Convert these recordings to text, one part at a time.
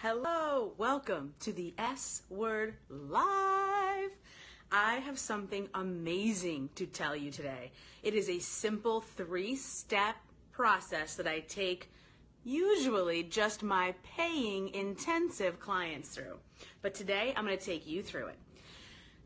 Hello, welcome to the S Word Live. I have something amazing to tell you today. It is a simple 3-step process that I take usually just my paying intensive clients through. But today I'm going to take you through it.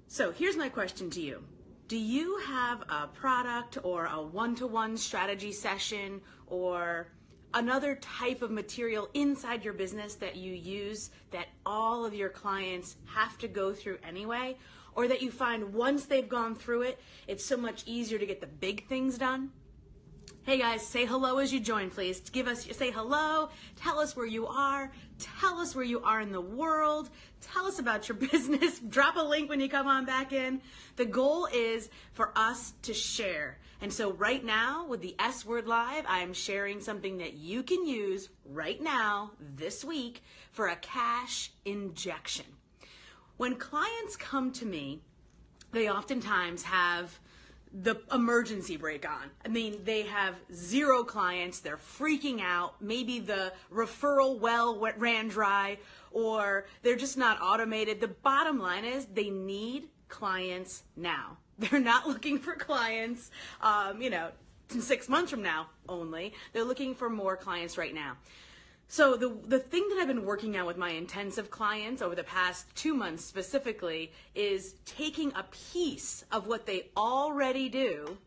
So here's my question to you. Do you have a product or a one-to-one strategy session or another type of material inside your business that you use that all of your clients have to go through anyway, or that you find once they've gone through it, it's so much easier to get the big things done? Hey guys, say hello as you join, please. Say hello, tell us where you are, tell us where you are in the world, tell us about your business, drop a link when you come on back in. The goal is for us to share. And so right now with the S Word Live, I'm sharing something that you can use right now, this week, for a cash injection. When clients come to me, they oftentimes have the emergency brake on. I mean, they have 0 clients, they're freaking out, maybe the referral well ran dry, or they're just not automated. The bottom line is they need clients now. They're not looking for clients, 6 months from now only. They're looking for more clients right now. So the thing that I've been working on with my intensive clients over the past 2 months specifically is taking a piece of what they already do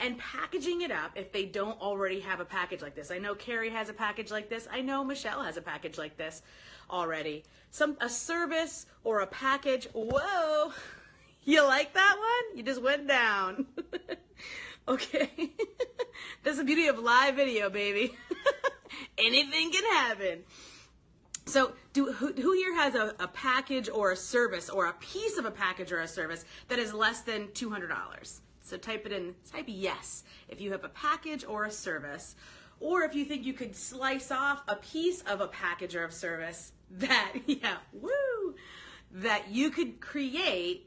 and packaging it up if they don't already have a package like this. I know Carrie has a package like this. I know Michelle has a package like this already. A service or a package. Whoa, you like that one? You just went down. Okay. That's the beauty of live video, baby. Anything can happen. So who here has a package or a service or a piece of a package or a service that is less than $200? So type yes if you have a package or a service, or if you think you could slice off a piece of a package or a service that you could create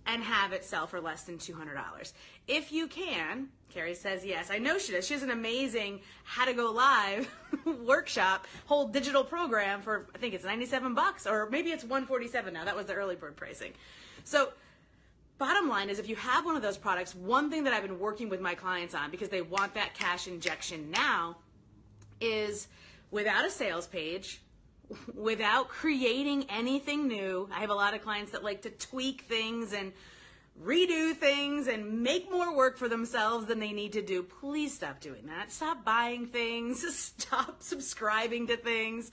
and have it sell for less than $200. If you can, Carrie says yes. I know she does. She has an amazing How to Go Live workshop, whole digital program for, I think it's $97, or maybe it's $147 now. That was the early bird pricing. So bottom line is, if you have one of those products, one thing that I've been working with my clients on, because they want that cash injection now, is without a sales page, without creating anything new. I have a lot of clients that like to tweak things and redo things and make more work for themselves than they need to do. Please stop doing that. Stop buying things. Stop subscribing to things.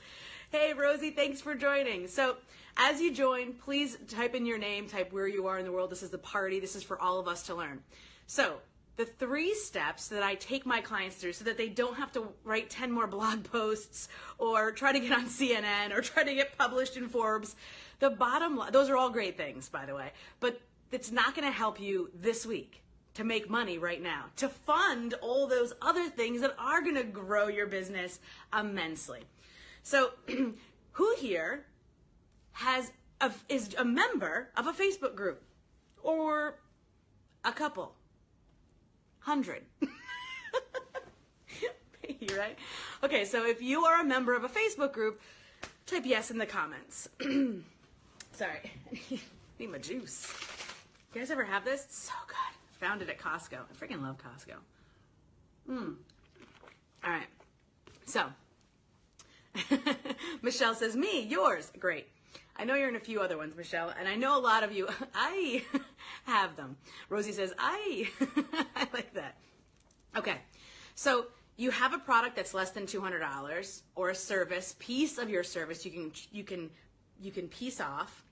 Hey, Rosie, thanks for joining. So as you join, please type in your name, type where you are in the world. This is the party. This is for all of us to learn. So the 3 steps that I take my clients through so that they don't have to write 10 more blog posts or try to get on CNN or try to get published in Forbes. The bottom line, those are all great things, by the way, but it's not going to help you this week to make money right now, to fund all those other things that are going to grow your business immensely. So who here is a member of a Facebook group, or a couple? 100. You're right. Okay, so if you are a member of a Facebook group, type yes in the comments. Sorry, need my juice. You guys ever have this? It's so good. Found it at Costco. I freaking love Costco. All right. So, Michelle says, me, yours. Great. I know you're in a few other ones, Michelle, and I know a lot of you, I have them. Rosie says, I like that. Okay, so you have a product that's less than $200, or a service, piece of your service you can piece off,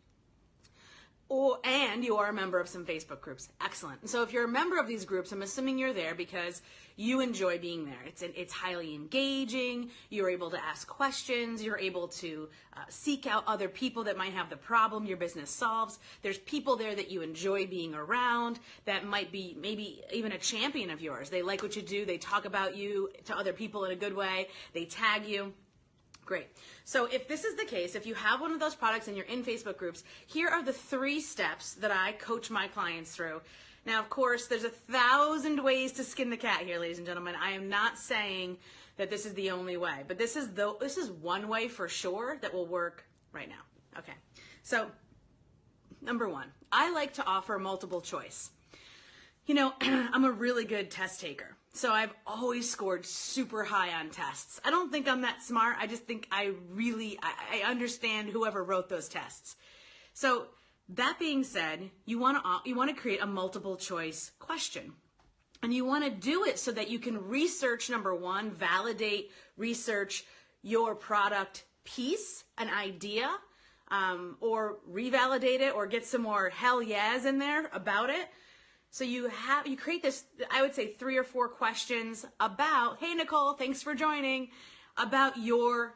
and you are a member of some Facebook groups. Excellent. And so if you're a member of these groups, I'm assuming you're there because you enjoy being there. It's highly engaging. You're able to ask questions. You're able to seek out other people that might have the problem your business solves. There's people there that you enjoy being around that might be maybe even a champion of yours. They like what you do. They talk about you to other people in a good way. They tag you. Great. So if this is the case, if you have one of those products and you're in Facebook groups, here are the 3 steps that I coach my clients through. Now, of course, there's 1,000 ways to skin the cat here, ladies and gentlemen. I am not saying that this is the only way, but this is one way for sure that will work right now. Okay, so number one, I like to offer multiple choice. You know, I'm a really good test taker, so I've always scored super high on tests. I don't think I'm that smart. I just think I understand whoever wrote those tests. So that being said, you want to create a multiple choice question. And you want to do it so that you can research, number one, validate, research your product piece, an idea, or revalidate it or get some more hell yes in there about it. So you create this, I would say 3 or 4 questions about, hey Nicole, thanks for joining, about your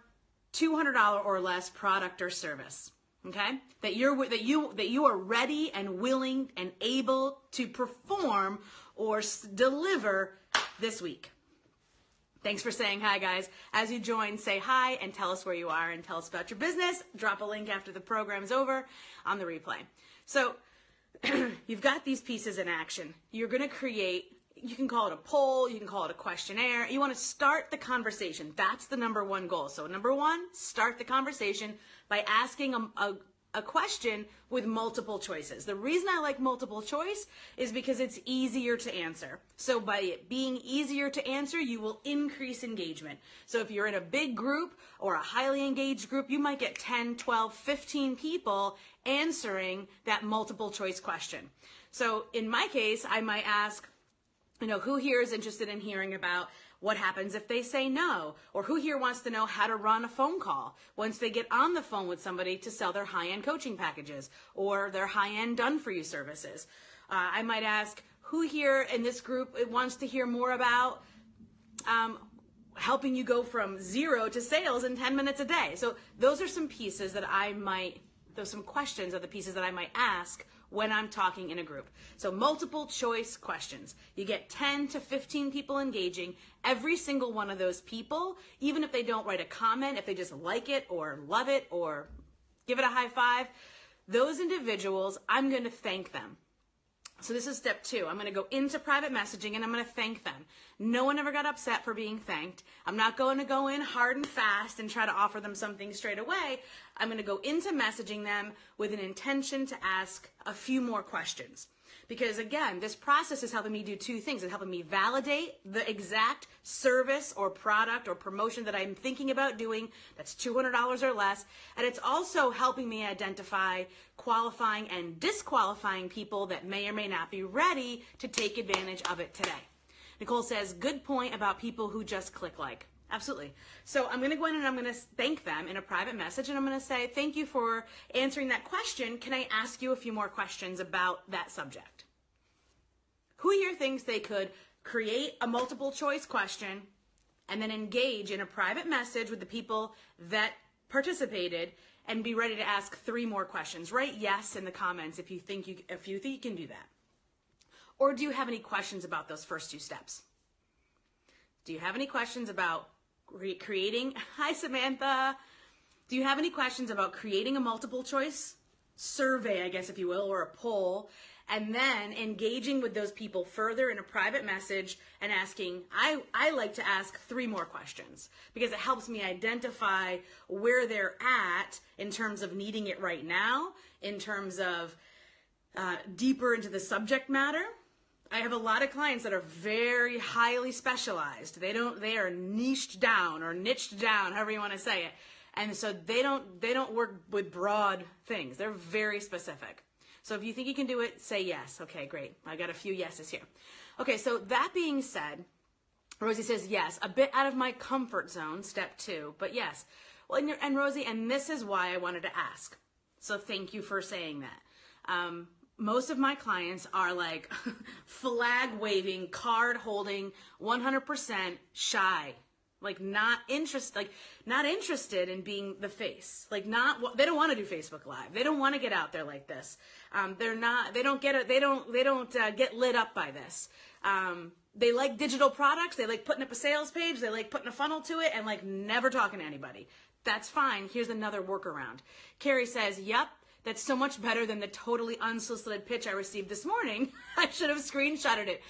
$200 or less product or service. Okay, that you are ready and willing and able to perform or deliver this week. Thanks for saying hi, guys. As you join, say hi and tell us where you are and tell us about your business. Drop a link after the program's over on the replay. So you've got these pieces in action. You're going to create, you can call it a poll, you can call it a questionnaire. You want to start the conversation. That's the number one goal. So number one, start the conversation by asking a question with multiple choices. The reason I like multiple choice is because it's easier to answer. So by it being easier to answer, you will increase engagement. So if you're in a big group or a highly engaged group, you might get 10, 12, 15 people answering that multiple choice question. So in my case, I might ask, you know, who here is interested in hearing about what happens if they say no? Or who here wants to know how to run a phone call once they get on the phone with somebody to sell their high-end coaching packages or their high-end done-for-you services? I might ask, who here in this group wants to hear more about helping you go from 0 to sales in 10 minutes a day? So those are some pieces that some questions are the pieces that I might ask when I'm talking in a group. So multiple choice questions. You get 10 to 15 people engaging. Every single one of those people, even if they don't write a comment, if they just like it or love it or give it a high five, those individuals, I'm going to thank them. So this is step 2. I'm going to go into private messaging and I'm going to thank them. No one ever got upset for being thanked. I'm not going to go in hard and fast and try to offer them something straight away. I'm going to go into messaging them with an intention to ask a few more questions. Because again, this process is helping me do 2 things. It's helping me validate the exact service or product or promotion that I'm thinking about doing that's $200 or less. And it's also helping me identify qualifying and disqualifying people that may or may not be ready to take advantage of it today. Nicole says, good point about people who just click like. Absolutely. So I'm going to go in and I'm going to thank them in a private message and I'm going to say, thank you for answering that question. Can I ask you a few more questions about that subject? Who here thinks they could create a multiple choice question and then engage in a private message with the people that participated and be ready to ask 3 more questions? Write yes in the comments if you think you can do that. Or do you have any questions about those first 2 steps? Do you have any questions about creating? Hi, Samantha. Do you have any questions about creating a multiple choice survey, I guess, if you will, or a poll, and then engaging with those people further in a private message and asking, I like to ask 3 more questions because it helps me identify where they're at in terms of needing it right now, in terms of deeper into the subject matter. I have a lot of clients that are very highly specialized. They are niched down or niched down, however you want to say it. And so they don't work with broad things. They're very specific. So if you think you can do it, say yes. Okay, great. I got a few yeses here. Okay, so that being said, Rosie says yes, a bit out of my comfort zone, step 2, but yes. Well, and Rosie, and this is why I wanted to ask. So thank you for saying that. Most of my clients are like flag waving, card holding, 100% shy, like not interested in being the face, they don't want to do Facebook Live. They don't want to get out there like this. They don't get lit up by this. They like digital products. They like putting up a sales page. They like putting a funnel to it and like never talking to anybody. That's fine. Here's another workaround. Carrie says, yep. That's so much better than the totally unsolicited pitch I received this morning. I should have screenshotted it.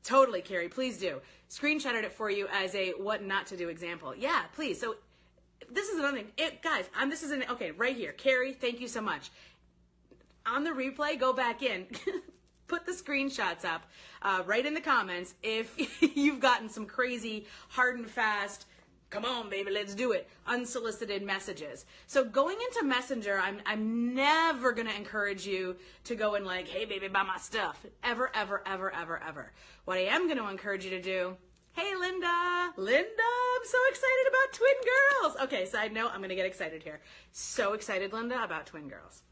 Totally, Carrie, please do. Screenshotted it for you as a what not to do example. Yeah, please. So this is another thing. Guys, okay, right here. Carrie, thank you so much. On the replay, go back in. Put the screenshots up right in the comments if you've gotten some crazy hard and fast, come on, baby, let's do it, unsolicited messages. So going into Messenger, I'm never going to encourage you to go and like, hey, baby, buy my stuff. Ever, ever, ever, ever, ever. What I am going to encourage you to do, hey, Linda, I'm so excited about twin girls. Okay, side note, I'm going to get excited here. So excited, Linda, about twin girls.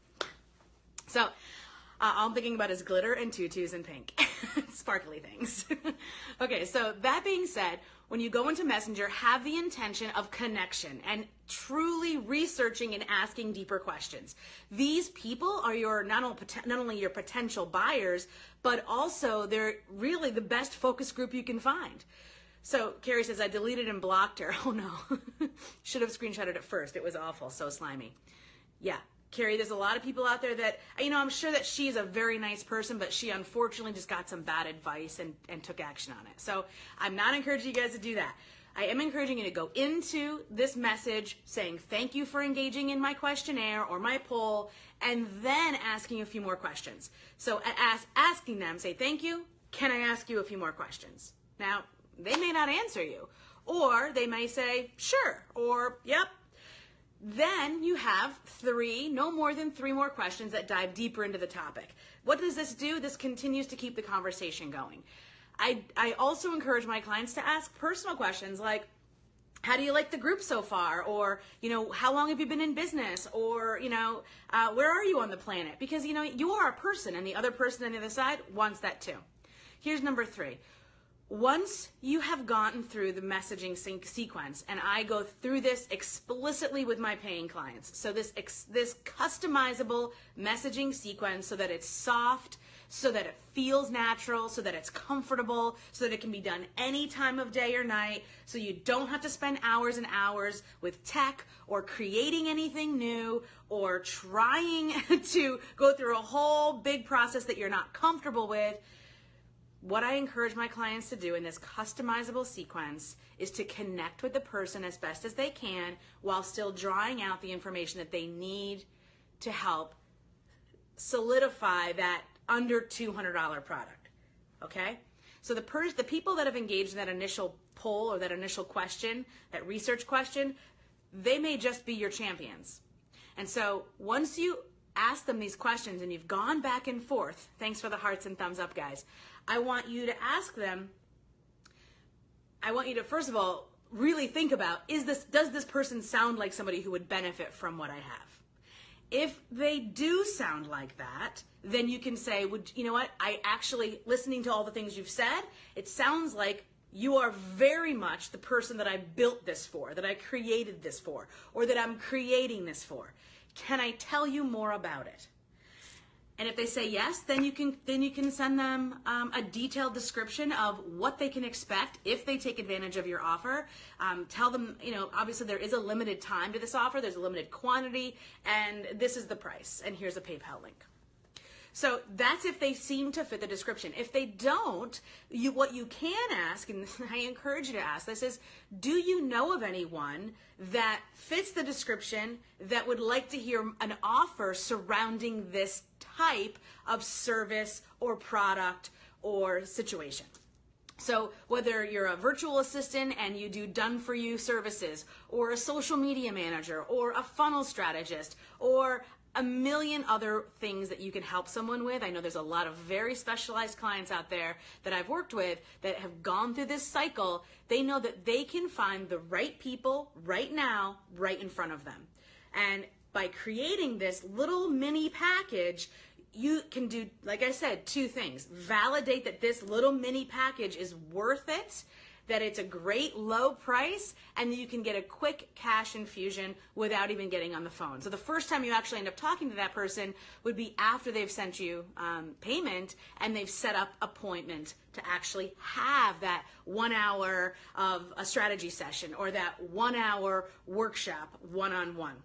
So all I'm thinking about is glitter and tutus and pink, sparkly things. Okay, so that being said, when you go into Messenger, have the intention of connection and truly researching and asking deeper questions. These people are your not only your potential buyers, but also they're really the best focus group you can find. So Carrie says, I deleted and blocked her. Oh no, should have screenshotted it first. It was awful, so slimy. Yeah. Carrie, there's a lot of people out there that, I'm sure that she's a very nice person, but she unfortunately just got some bad advice and took action on it. So I'm not encouraging you guys to do that. I am encouraging you to go into this message saying thank you for engaging in my questionnaire or my poll, and then asking a few more questions. So asking them, say thank you, can I ask you a few more questions? Now, they may not answer you, or they may say sure, or yep. Then you have no more than three more questions that dive deeper into the topic. What does this do? This continues to keep the conversation going. I also encourage my clients to ask personal questions like, how do you like the group so far? Or, how long have you been in business? Or, where are you on the planet? Because, you are a person and the other person on the other side wants that too. Here's number 3. Once you have gotten through the messaging sequence, and I go through this explicitly with my paying clients, so this customizable messaging sequence so that it's soft, so that it feels natural, so that it's comfortable, so that it can be done any time of day or night, so you don't have to spend hours and hours with tech or creating anything new or trying to go through a whole big process that you're not comfortable with. What I encourage my clients to do in this customizable sequence is to connect with the person as best as they can while still drawing out the information that they need to help solidify that under $200 product, okay? So the people that have engaged in that initial poll or that initial question, that research question, they may just be your champions. And so once you ask them these questions and you've gone back and forth, thanks for the hearts and thumbs up, guys, I want you to ask them, I want you to, first of all, really think about, does this person sound like somebody who would benefit from what I have? If they do sound like that, then you can say, you know what, listening to all the things you've said, it sounds like you are very much the person that I built this for, that I created this for, or that I'm creating this for. Can I tell you more about it? And if they say yes, then you can send them a detailed description of what they can expect if they take advantage of your offer. Tell them, obviously there is a limited time to this offer. There's a limited quantity, and this is the price. And here's a PayPal link. So that's if they seem to fit the description. If they don't, what you can ask, and I encourage you to ask this, is do you know of anyone that fits the description that would like to hear an offer surrounding this type of service or product or situation? So whether you're a virtual assistant and you do done-for-you services, or a social media manager, or a funnel strategist, or a million other things that you can help someone with. I know there's a lot of very specialized clients out there that I've worked with that have gone through this cycle. They know that they can find the right people right now, right in front of them. And by creating this little mini package, you can do, like I said, 2 things. Validate that this little mini package is worth it, that it's a great low price, and you can get a quick cash infusion without even getting on the phone. So the first time you actually end up talking to that person would be after they've sent you payment and they've set up appointment to actually have that 1 hour of a strategy session or that 1 hour workshop one-on-one.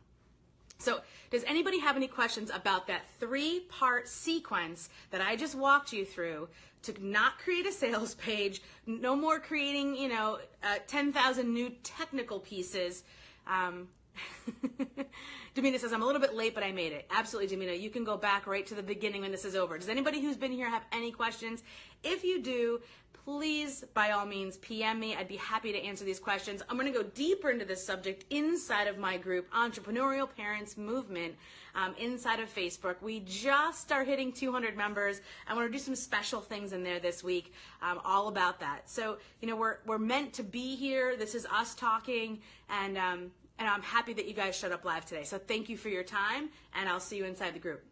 So does anybody have any questions about that 3-part sequence that I just walked you through to not create a sales page, no more creating, 10,000 new technical pieces? Damina says, I'm a little bit late, but I made it. Absolutely, Damina. You can go back right to the beginning when this is over. Does anybody who's been here have any questions? If you do, please, by all means, PM me. I'd be happy to answer these questions. I'm going to go deeper into this subject inside of my group, Entrepreneurial Parents Movement, inside of Facebook. We just are hitting 200 members. I want to do some special things in there this week, all about that. So, we're meant to be here. This is us talking, and I'm happy that you guys showed up live today. So thank you for your time, and I'll see you inside the group.